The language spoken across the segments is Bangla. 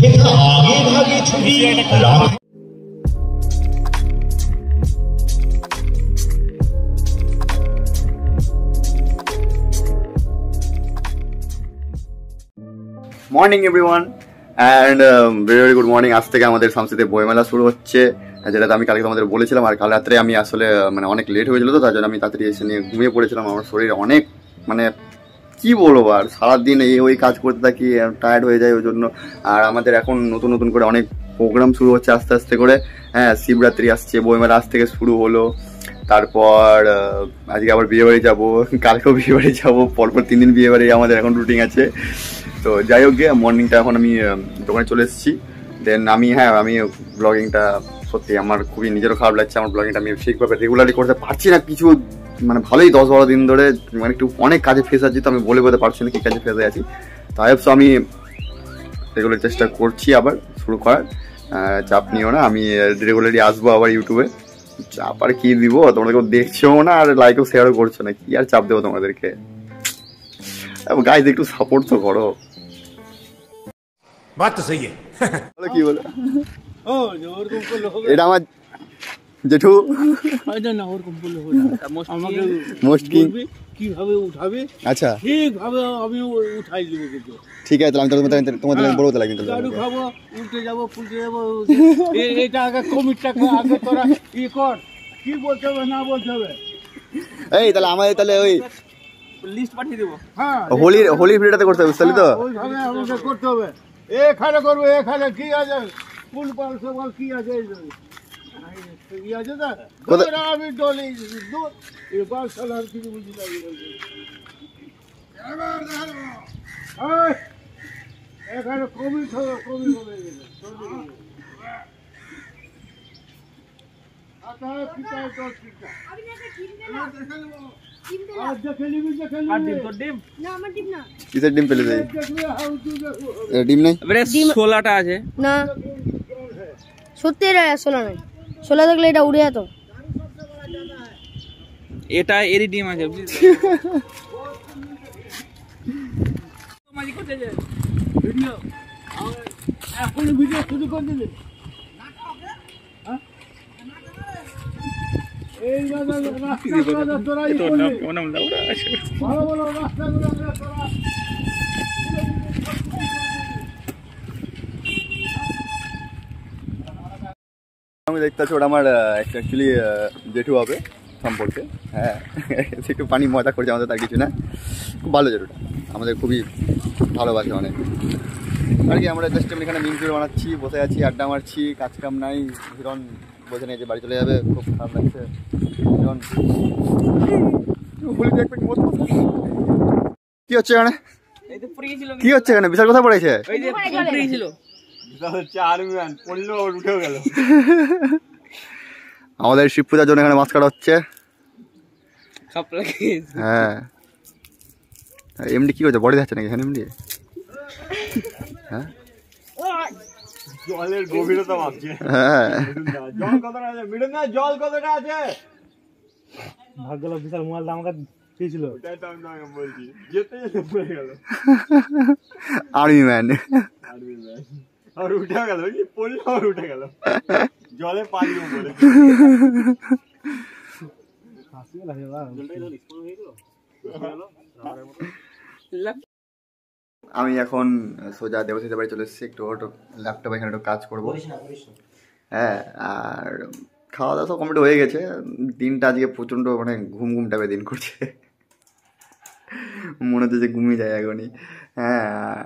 সেটা আগে ভাগে ছবি morning everyone and very good morning. আজ থেকে আমাদের শামসিতে বইমেলা শুরু হচ্ছে, যেটাতে আমি কালকে তোমাদের বলেছিলাম। আর কাল রাত্রে আমি আসলে মানে অনেক লেট হয়েছিল, তো তার জন্য আমি তাড়াতাড়ি এসে নিয়ে ঘুমিয়ে পড়েছিলাম। আমার শরীর অনেক মানে কি বলবো, আর সারাদিন ওই কাজ করতে থাকি, টায়ার্ড হয়ে যায় ওই জন্য। আর আমাদের এখন নতুন নতুন করে অনেক প্রোগ্রাম শুরু হচ্ছে আস্তে আস্তে করে। হ্যাঁ, শিবরাত্রি আসছে, বইমেলা আজ থেকে শুরু হলো। তারপর আজকে আবার বিয়েবাড়ি যাবো, কালকেও বিয়েবাড়ি যাবো, পরপর 3 দিন বিয়েবাড়ি আমাদের এখন রুটিন আছে। তো যাই হোক গিয়ে মর্নিংটা এখন আমি দোকানে চলে এসেছি। দেন আমি ব্লগিংটা সত্যি আমার খুবই নিজেরও খারাপ লাগছে। আমার ব্লগিংটা আমি ঠিকভাবে রেগুলারলি করতে পারছি না, কিছু মানে ভালোই 10-12 দিন ধরে মানে একটু অনেক কাজে ফেসে আছি, তো আমি বলে বলতে পারছি না কি কাজে ফেসে আছি। তাই তো আমি রেগুলার চেষ্টা করছি আবার শুরু করার। চাপ নিও না, আমি রেগুলারলি আসবো আবার ইউটিউবে। চাপ আর কি দিব, তোমাদেরকে দেখছেও না আর লাইকও শেয়ারও করছো না, কি আর চাপ দেবো তোমাদেরকে। গাইজ একটু সাপোর্ট তো করো। बात तो सही है। কি বলে এটা আমার জেঠু কিভাবে উঠাবে, আচ্ছা ঠিকভাবে আমি উঠাই দিব। কিন্তু ঠিক আছে, আমি তোমাদের বড় হতে লাগবে, লাডু খাবো, উল্টে যাবো, ফুলটে যাবো। এটা আগে কমিটটাকে আগে তোরা ই কর, কি বলতে হবে না বলতে হবে। এই তাহলে আমাদের তাহলে ওই লিস্ট পাঠিয়ে দেবো। হ্যাঁ, হোলির ভিডিওটাতে করতে হবে, বুঝতে তো? ওইভাবে আমাকে করতে হবে। এখানে করবে, এখানে কি আছে, ফুল পাল সবাল কি আছে, কি আছে না আমি ডলি দুধ এবার সালার কিছু বুঝি লাগে। এখানে কমিট হবে, কমিট হবে। কিসের ডিম পেলে যাই? ডিম নাই, ষোলাটা আছে না, সত্যি এটা 16 নয়। 16 থাকলে এটা উড়ে যেত। এটা এরই ডিম আছে। এখন ভিডিও শুরু করে দিলে আমি দেখতে পাচ্ছি ওটা আমার অ্যাকচুয়ালি জেঠু হবে সম্পর্কে। হ্যাঁ, একটু পানি মজা করছে আমাদের, তার কিছু না। খুব ভালো জেঠুটা, আমাদের খুবই ভালোবাসে অনেক। আর কি আমরা জাস্ট এখানে মিমচুর বানাচ্ছি, বসে আছি, আড্ডা মারছি, কাজ কাম নাই। হিরণ বসে নিয়েছে, বাড়ি চলে যাবে, খুব খারাপ লাগছে। হিরণ কি হচ্ছে এখানে, কি হচ্ছে এখানে? বিশাল কথা পড়েছে। আমাদের শিব পূজার জন্য এখানে মাছ কাটা হচ্ছে। হ্যাঁ, এমনি কি করছে, বডি যাচ্ছে নাকি এখানে এমনি? হ্যাঁ, জলের গভীরতা মাপছে। হ্যাঁ, জল কতটা আছে, মিডন না, জল কতটা আছে? ভাগ্য বিশাল মোবাইলটা আমাকে দিয়েছিল, ওটাই তো আমি বলছি। যেতে যেতে পড়ে গেল আর্মি ম্যান। আর উঠে গেল, পড়লো আর উঠে গেল, জলে পানি পড়ে। আমি এখন সোজা দেবশীতে বাড়ি চলে এসেছি, একটু ল্যাপটপে এখানে একটু কাজ করবো। হ্যাঁ, আর খাওয়া দাওয়া সব কমপ্লিট হয়ে গেছে। দিনটা আজকে প্রচণ্ড মানে ঘুম টাইপের দিন করছে, মনে হচ্ছে যে ঘুমিয়ে যায় এখনই। হ্যাঁ,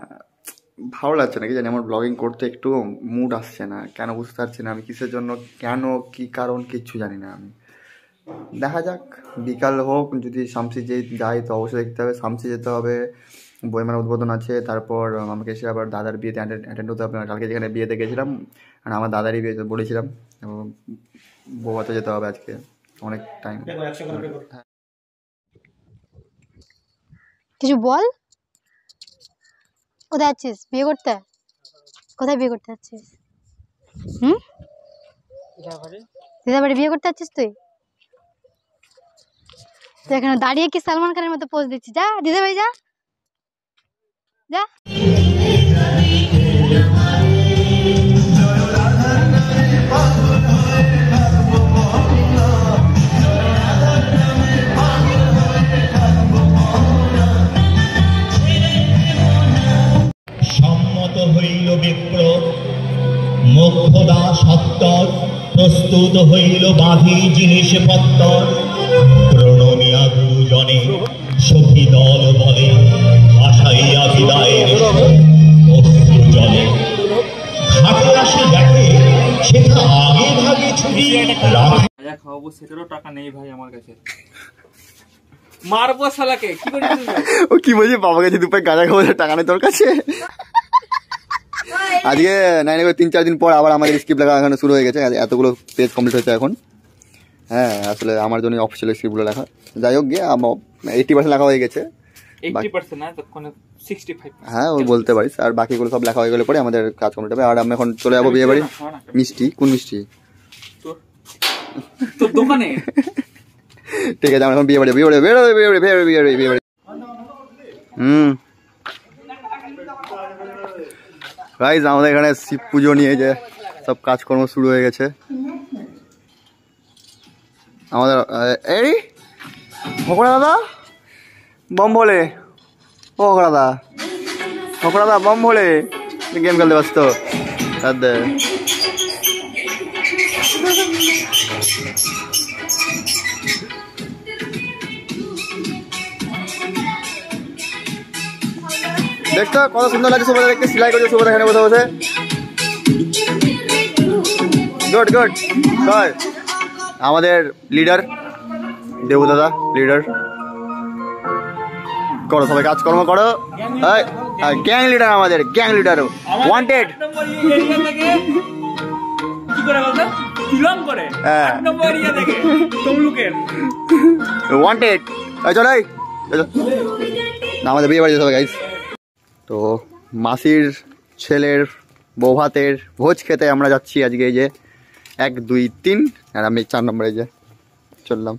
ভালো লাগছে না, কি জানি আমার ব্লগিং করতে একটু মুড আসছে না, কেন বুঝতে পারছি না আমি কিসের জন্য, কেন কি কারণ কিচ্ছু জানি না আমি। দেখা যাক, বিকাল হোক, যদি শামসি যাই তো অবশ্যই দেখতে হবে। শামসি যেতে হবে, বইমেলার উদ্বোধন আছে, তারপর আমাকে এসে আবার দাদার বিয়েতে অ্যাটেন্ড হতে হবে। কালকে যেখানে বিয়েতে গেছিলাম, আর আমার দাদারই বিয়েতে বলেছিলাম, বউয়াতে যেতে হবে আজকে, অনেক টাইম। কিছু বল, কোথায় যাচ্ছিস বিয়ে করতে? কোথায় বিয়ে করতে যাচ্ছিস? দিদা বাড়ি বিয়ে করতে যাচ্ছিস তুই? তুই এখানে দাঁড়িয়ে কি সালমান খানের মতো পোজ দিচ্ছিস? যা দিদা ভাই, যা যা। সত্তর প্রস্তুত হইল বাঁধি জিনিসপত্র প্রণমিয়া গুরুজনে সখী দল বলে ভাসাইয়া বিদায়ের অশ্রু জলে ঘাটে আসে দেখে সেটা আগে ভাগে ছুটি রাখা যা খাওয়াবো সেটারও টাকা নেই ভাই আমার কাছে। মারবো শালাকে, কি করে ও কি বলছি, বাবা কাছে দুপাই গাঁজা খাবো, টাকা নেই তোর কাছে? আজকে 3-4 দিন পর আবার আমাদের স্ক্রিপ্ট লেখা এখানে শুরু হয়ে গেছে, এতগুলো পেজ কমপ্লিট হয়েছে এখন। হ্যাঁ আসলে আমার জন্য অফিসিয়াল স্ক্রিপ্টগুলো লেখা, যাই হোক গিয়ে 80% লেখা হয়ে গেছে। 80% না তো 65। হ্যাঁ ওই বলতে পারিস, আর বাকিগুলো সব লেখা হয়ে গেলে পরে আমাদের কাজ কমপ্লিট হবে। আর আমি এখন চলে যাবো বিয়ে বাড়ি। মিষ্টি? কোন মিষ্টি? তোর দোকানে। ঠিক আছে, আমরা এখন বিয়ে বাড়ি বিয়ে বাড়ি। গাইস আমাদের এখানে শিব পুজো নিয়ে যে সব কাজকর্ম শুরু হয়ে গেছে আমাদের। এই ভোকরা দাদা বম ভোলে, ও ভোকরা দাদা বম ভোলে, গেম খেলতে ব্যস্ত। দেখতো কত সুন্দর লাগছে সুভদ্রা দেখতে, সেলাই করছে সুভদ্রা এখানে বসে বসে। Good good good. আমাদের লিডার দেবু দাদা, লিডার করো, সবাই কাজকর্ম করো। গ্যাং লিডার, আমাদের গ্যাং লিডার ওয়ান্টেড। কি করে বলতো? তিলং করে 8 নম্বর এরিয়া থেকে তমলুকের ওয়ান্টেড। চলো আমাদের বিয়ে বাড়ি যেতে হবে গাইস। তো মাসির ছেলের বউ ভাতের ভোজ খেতে আমরা যাচ্ছি আজকে। এই যে 1, 2, 3 আর আমি 4 নম্বরে যে চললাম।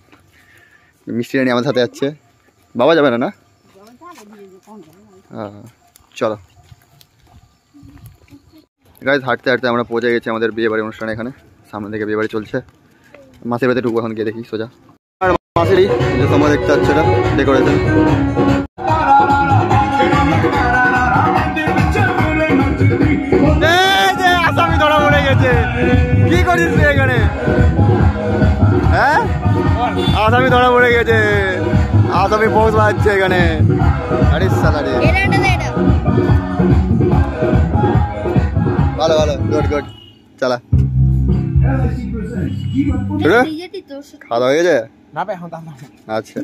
মিষ্টি রানি আমার সাথে যাচ্ছে, বাবা যাবে না? না চলো গাইস। হাঁটতে হাঁটতে আমরা পৌঁছে গেছি আমাদের বিয়ে বাড়ির অনুষ্ঠানে। এখানে সামনে থেকে বিয়ে বাড়ি চলছে। মাসির বাড়িতে ঢুকবো এখন, গিয়ে দেখি সোজা। আর মাসিরই যে তোমরা দেখতে পাচ্ছ এটা ডেকোরেশন। আসামি ধরা পড়ে গেছে, কি করিস এখানে? হ্যাঁ আসামি ধরা পড়ে গেছে, আসামি পৌঁছ পাচ্ছে এখানে। আরে সালারে ভালো ভালো, গুড গুড। চালা খাওয়া দাওয়া হয়ে গেছে? আচ্ছা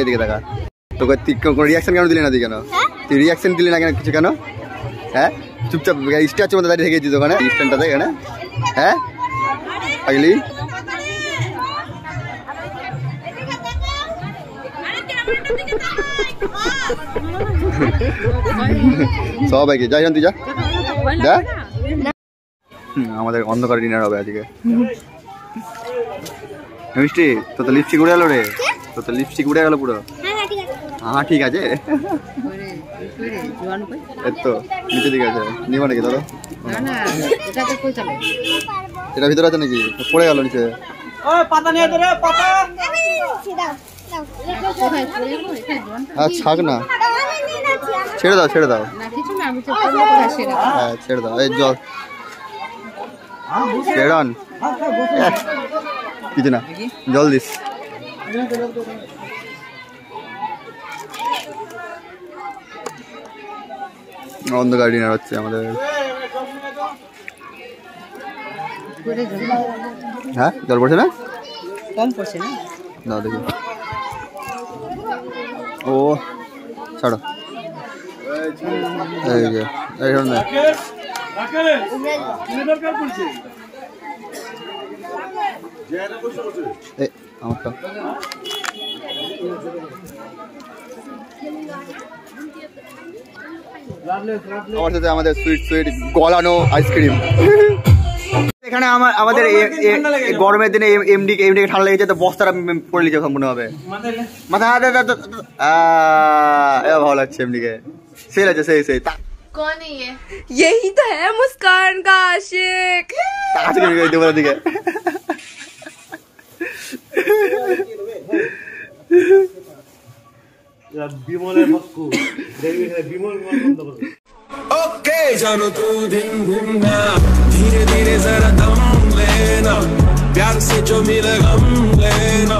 এদিকে দেখা তোকে কোনো রিয়াকশন কেন দিলি না? তুই কেন তুই রিয়াকশন দিলি না কেন? কিছু কেন? হ্যাঁ চুপচাপ স্ট্যাচুর মধ্যে দাঁড়িয়ে থেকেছিস ওখানে স্ট্যান্ডটাতে এখানে। হ্যাঁ আগলি সবাইকে যাই তুই যা। আমাদের অন্ধকার ডিনার হবে আজকে। মিষ্টি তো তো লিপস্টিক উড়ে গেল রে, তো তো লিপস্টিক উড়ে গেল পুরো। হ্যাঁ ঠিক আছে, তো নিচে দিকে আছে, নিবা নাকি? ধরো এটা ভিতরে আছে নাকি? পড়ে গেল নিচে। ছাক না, ছেড়ে দাও ছেড়ে দাও, হ্যাঁ ছেড়ে দাও। এই জল ছেড়ান, কিছু না, জল দিস। অন্ধকার ডিনার হচ্ছে আমাদের। হ্যাঁ জল পড়ছে না? কম পড়ছে না? না দেখি, ও ছাড়ো। এই যে এই ধরনের আমারটা আমার সাথে আমাদের সুইট গলানো আইসক্রিম। এখানে আমাদের গরমের দিনে এমডি ঠান্ডা লেগেছে তো বস্তাটা পড়ে নিচ্ছে সম্পূর্ণভাবে মাথা ভালো লাগছে এমডিকে সেই লাগছে সেই कौन है ये? यही तो है मुस्कान का आशिक। দিকে ओके जानो तू दिन घूमना धीरे धीरे जरा दम लेना प्यार से जो मिले गम लेना